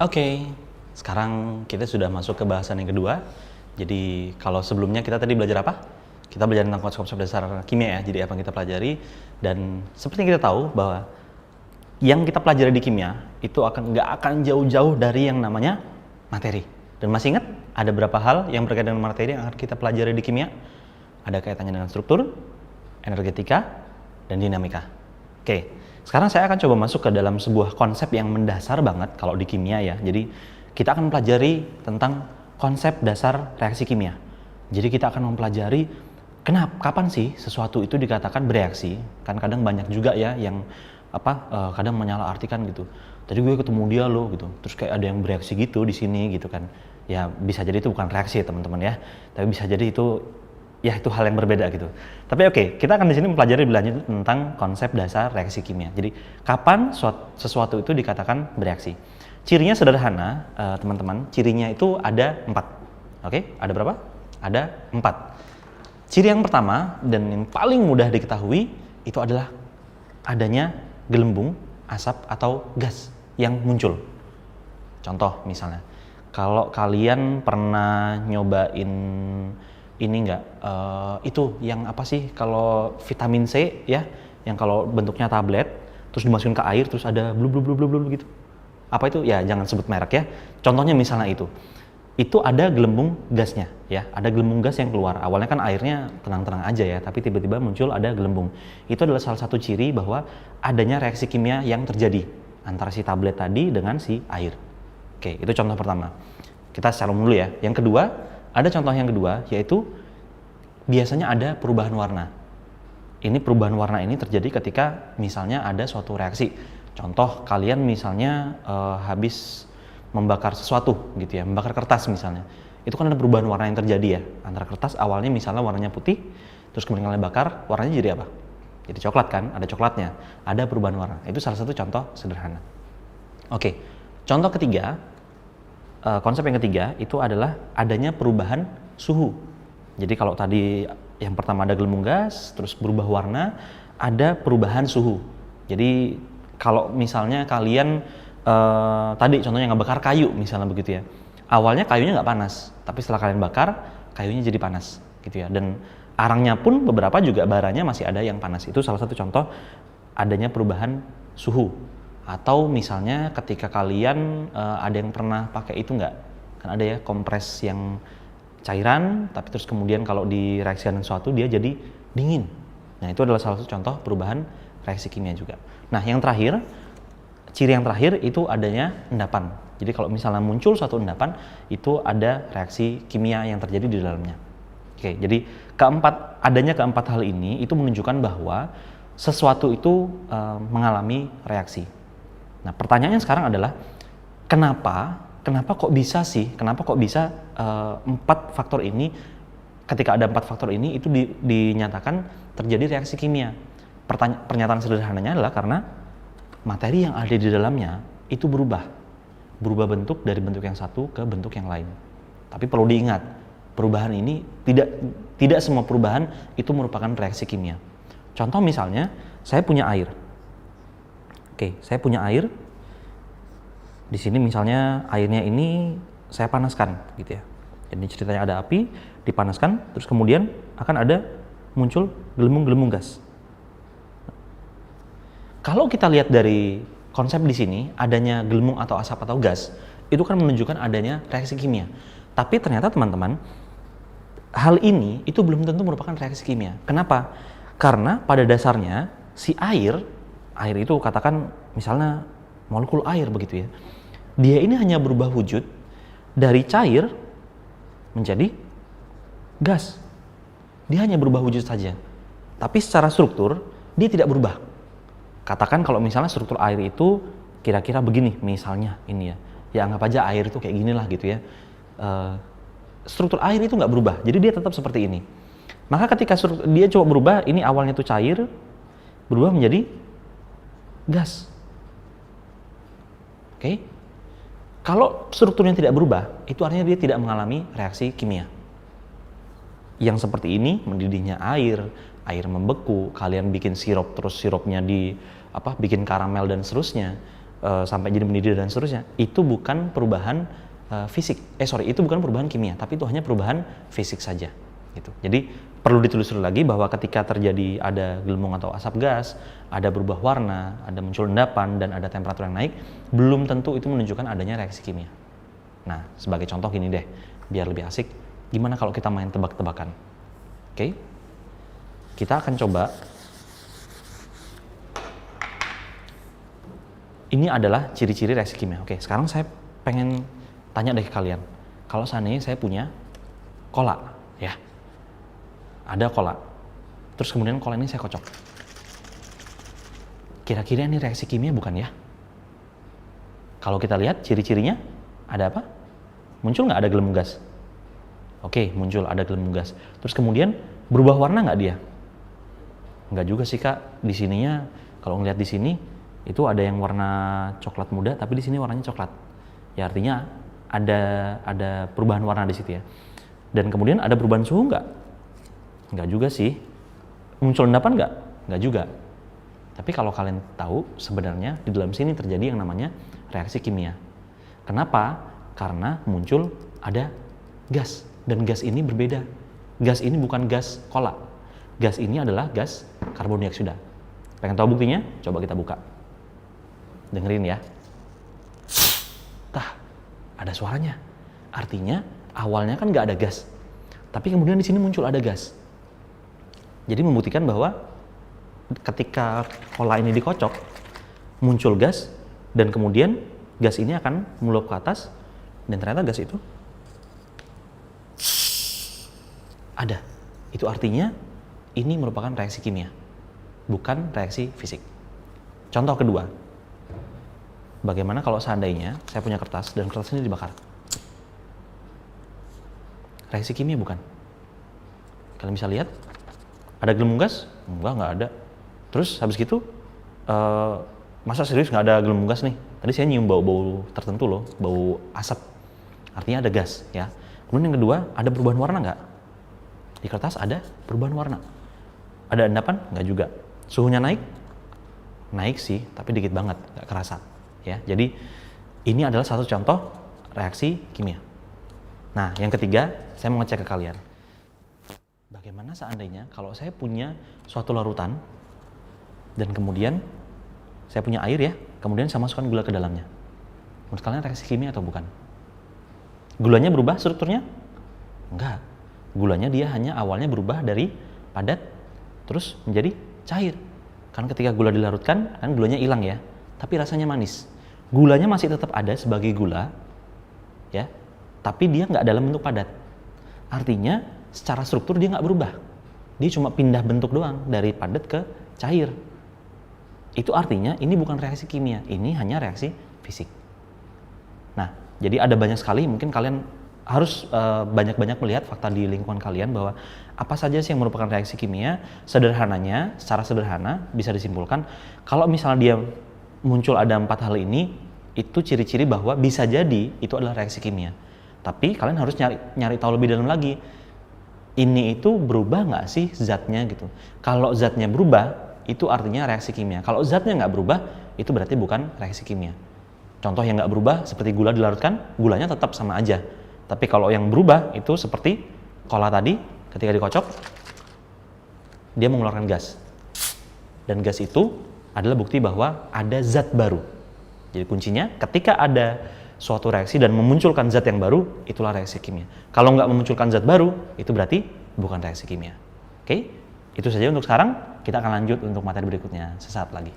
Oke, sekarang kita sudah masuk ke bahasan yang kedua. Jadi kalau sebelumnya kita tadi belajar apa? Kita belajar tentang konsep-konsep dasar kimia ya. Jadi apa yang kita pelajari, dan seperti yang kita tahu bahwa yang kita pelajari di kimia itu nggak akan jauh-jauh dari yang namanya materi. Dan masih ingat ada berapa hal yang berkaitan dengan materi yang akan kita pelajari di kimia? Ada kaitannya dengan struktur, energetika, dan dinamika. Oke, sekarang saya akan coba masuk ke dalam sebuah konsep yang mendasar banget kalau di kimia ya. Jadi kita akan mempelajari tentang konsep dasar reaksi kimia. Jadi kita akan mempelajari kapan sih sesuatu itu dikatakan bereaksi. Kan kadang banyak juga ya yang kadang menyalahartikan gitu. Tadi gue ketemu dia loh gitu. Terus kayak ada yang bereaksi gitu di sini gitu kan. Ya bisa jadi itu bukan reaksi ya teman-teman ya. Tapi bisa jadi itu hal yang berbeda gitu. Tapi oke, kita akan di sini mempelajari lebih lanjut tentang konsep dasar reaksi kimia. Jadi kapan sesuatu itu dikatakan bereaksi? Cirinya sederhana, teman-teman. Cirinya itu ada 4. Oke, ada berapa? Ada 4. Ciri yang pertama dan yang paling mudah diketahui itu adalah adanya gelembung, asap atau gas yang muncul. Contoh misalnya, kalau kalian pernah nyobain ini enggak, itu yang apa sih kalau vitamin C ya, yang kalau bentuknya tablet terus dimasukin ke air terus ada blub blub blub blub blub gitu. Apa itu? Ya jangan sebut merek ya. Contohnya misalnya itu ada gelembung gasnya ya, ada gelembung gas yang keluar. Awalnya kan airnya tenang-tenang aja ya, tapi tiba-tiba muncul ada gelembung. Itu adalah salah satu ciri bahwa adanya reaksi kimia yang terjadi antara si tablet tadi dengan si air. Oke, itu contoh pertama. Kita secara umum dulu ya. Yang kedua, ada contoh yang kedua, yaitu biasanya ada perubahan warna. Ini perubahan warna ini terjadi ketika misalnya ada suatu reaksi. Contoh, kalian misalnya habis membakar sesuatu gitu ya, membakar kertas misalnya. Itu kan ada perubahan warna yang terjadi ya. Antara kertas awalnya misalnya warnanya putih, terus kemudian kalian bakar, warnanya jadi apa? Jadi coklat kan, ada coklatnya. Ada perubahan warna. Itu salah satu contoh sederhana. Oke, contoh ketiga, konsep yang ketiga itu adalah adanya perubahan suhu. Jadi kalau tadi yang pertama ada gelembung gas, terus berubah warna, ada perubahan suhu. Jadi kalau misalnya kalian tadi contohnya ngebakar kayu misalnya begitu ya. Awalnya kayunya nggak panas, tapi setelah kalian bakar, kayunya jadi panas gitu ya. Dan arangnya pun beberapa juga baranya masih ada yang panas. Itu salah satu contoh adanya perubahan suhu. Atau misalnya ketika kalian ada yang pernah pakai itu nggak? Kan ada ya kompres yang cairan, tapi terus kemudian kalau direaksikan dengan sesuatu dia jadi dingin. Nah itu adalah salah satu contoh perubahan reaksi kimia juga. Nah yang terakhir, ciri yang terakhir itu adanya endapan. Jadi kalau misalnya muncul suatu endapan, itu ada reaksi kimia yang terjadi di dalamnya. Oke, jadi adanya keempat hal ini itu menunjukkan bahwa sesuatu itu mengalami reaksi. Nah, pertanyaannya sekarang adalah kenapa kok bisa sih? Kenapa kok bisa 4 faktor ini, ketika ada 4 faktor ini itu dinyatakan terjadi reaksi kimia? Pernyataan sederhananya adalah karena materi yang ada di dalamnya itu berubah bentuk dari bentuk yang satu ke bentuk yang lain. Tapi perlu diingat, perubahan ini tidak semua perubahan itu merupakan reaksi kimia. Contoh misalnya, saya punya air. Oke, saya punya air. Di sini misalnya airnya ini saya panaskan gitu ya. Jadi ceritanya ada api, dipanaskan, terus kemudian akan ada muncul gelembung-gelembung gas. Kalau kita lihat dari konsep di sini, adanya gelembung atau asap atau gas, itu kan menunjukkan adanya reaksi kimia. Tapi ternyata teman-teman, hal ini itu belum tentu merupakan reaksi kimia. Kenapa? Karena pada dasarnya si air itu katakan misalnya molekul air begitu ya. Dia ini hanya berubah wujud dari cair menjadi gas. Dia hanya berubah wujud saja. Tapi secara struktur dia tidak berubah. Katakan kalau misalnya struktur air itu kira-kira begini misalnya ini ya. Ya anggap aja air itu kayak gini lah gitu ya. Struktur air itu nggak berubah. Jadi dia tetap seperti ini. Maka ketika dia coba berubah, ini awalnya itu cair, berubah menjadi gas. Oke? Kalau strukturnya tidak berubah, itu artinya dia tidak mengalami reaksi kimia. Yang seperti ini, mendidihnya air membeku, kalian bikin sirup, terus sirupnya bikin karamel dan seterusnya. sampai jadi mendidih dan seterusnya, itu bukan perubahan itu bukan perubahan kimia, tapi itu hanya perubahan fisik saja gitu. Jadi perlu ditelusuri lagi bahwa ketika terjadi ada gelembung atau asap gas, ada berubah warna, ada muncul endapan, dan ada temperatur yang naik, belum tentu itu menunjukkan adanya reaksi kimia. Nah, sebagai contoh gini deh, biar lebih asik, gimana kalau kita main tebak-tebakan? Oke? Kita akan coba. Ini adalah ciri-ciri reaksi kimia. Oke, sekarang saya pengen tanya deh ke kalian. Kalau seandainya saya punya cola, ya. Ada cola. Terus kemudian cola ini saya kocok. Kira-kira ini reaksi kimia bukan ya? Kalau kita lihat ciri-cirinya, ada apa? Muncul nggak ada gelembung gas? Oke, muncul ada gelembung gas. Terus kemudian berubah warna nggak dia? Nggak juga sih Kak. Di sininya, kalau ngeliat di sini, itu ada yang warna coklat muda, tapi di sini warnanya coklat. Ya artinya ada perubahan warna di situ ya. Dan kemudian ada perubahan suhu nggak? Nggak juga sih. Muncul endapan nggak? Nggak juga. Tapi kalau kalian tahu, sebenarnya di dalam sini terjadi yang namanya reaksi kimia. Kenapa? Karena muncul ada gas. Dan gas ini berbeda. Gas ini bukan gas cola. Gas ini adalah gas karbon dioksida. Pengen tahu buktinya? Coba kita buka. Dengerin ya. Tah, ada suaranya. Artinya awalnya kan nggak ada gas. Tapi kemudian di sini muncul ada gas. Jadi membuktikan bahwa ketika cola ini dikocok, muncul gas, dan kemudian gas ini akan meluap ke atas, dan ternyata gas itu ada. Itu artinya ini merupakan reaksi kimia, bukan reaksi fisik. Contoh kedua, bagaimana kalau seandainya saya punya kertas dan kertas ini dibakar? Reaksi kimia bukan? Kalian bisa lihat, ada gelembung gas? Nggak ada. Terus habis gitu, masa serius nggak ada gelembung gas nih? Tadi saya nyium bau-bau tertentu loh, bau asap. Artinya ada gas ya. Kemudian yang kedua, ada perubahan warna nggak? Di kertas ada perubahan warna. Ada endapan? Nggak juga. Suhunya naik? Naik sih, tapi dikit banget, nggak kerasa. Ya, jadi ini adalah satu contoh reaksi kimia. Nah, yang ketiga, saya mau ngecek ke kalian. Bagaimana seandainya kalau saya punya suatu larutan dan kemudian saya punya air ya, kemudian saya masukkan gula ke dalamnya. Menurut kalian reaksi kimia atau bukan? Gulanya berubah strukturnya? Enggak. Gulanya dia hanya awalnya berubah dari padat terus menjadi cair. Kan ketika gula dilarutkan, kan gulanya hilang ya, tapi rasanya manis. Gulanya masih tetap ada sebagai gula, ya, tapi dia nggak dalam bentuk padat. Artinya secara struktur dia nggak berubah. Dia cuma pindah bentuk doang dari padat ke cair. Itu artinya ini bukan reaksi kimia, ini hanya reaksi fisik. Nah, jadi ada banyak sekali, mungkin kalian harus banyak-banyak melihat fakta di lingkungan kalian bahwa apa saja sih yang merupakan reaksi kimia. Sederhananya, secara sederhana bisa disimpulkan, kalau misalnya dia muncul ada 4 hal ini, itu ciri-ciri bahwa bisa jadi itu adalah reaksi kimia. Tapi kalian harus nyari tahu lebih dalam lagi. Ini itu berubah nggak sih zatnya gitu. Kalau zatnya berubah, itu artinya reaksi kimia. Kalau zatnya nggak berubah, itu berarti bukan reaksi kimia. Contoh yang nggak berubah seperti gula dilarutkan, gulanya tetap sama aja. Tapi kalau yang berubah itu seperti cola tadi, ketika dikocok, dia mengeluarkan gas. Dan gas itu adalah bukti bahwa ada zat baru. Jadi kuncinya ketika ada suatu reaksi dan memunculkan zat yang baru, itulah reaksi kimia. Kalau nggak memunculkan zat baru, itu berarti bukan reaksi kimia. Oke? Itu saja untuk sekarang, kita akan lanjut untuk materi berikutnya sesaat lagi.